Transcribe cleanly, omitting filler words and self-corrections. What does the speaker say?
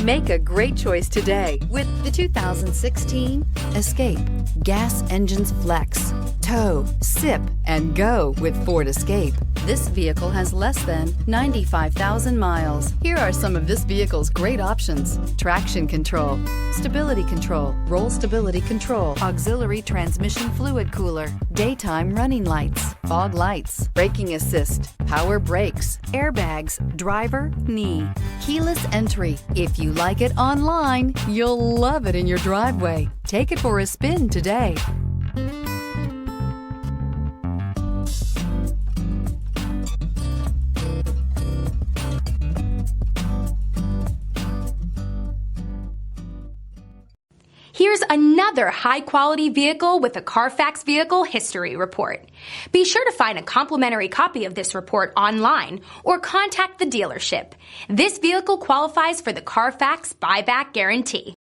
Make a great choice today with the 2016 Escape. Gas engines flex, tow, sip, and go with Ford Escape. This vehicle has less than 95,000 miles. Here are some of this vehicle's great options: traction control, stability control, roll stability control, auxiliary transmission fluid cooler, daytime running lights, fog lights, braking assist, power brakes, airbags, driver, knee, keyless entry. If you like it online, you'll love it in your driveway. Take it for a spin today. Here's another high-quality vehicle with a Carfax Vehicle History Report. Be sure to find a complimentary copy of this report online or contact the dealership. This vehicle qualifies for the Carfax Buyback Guarantee.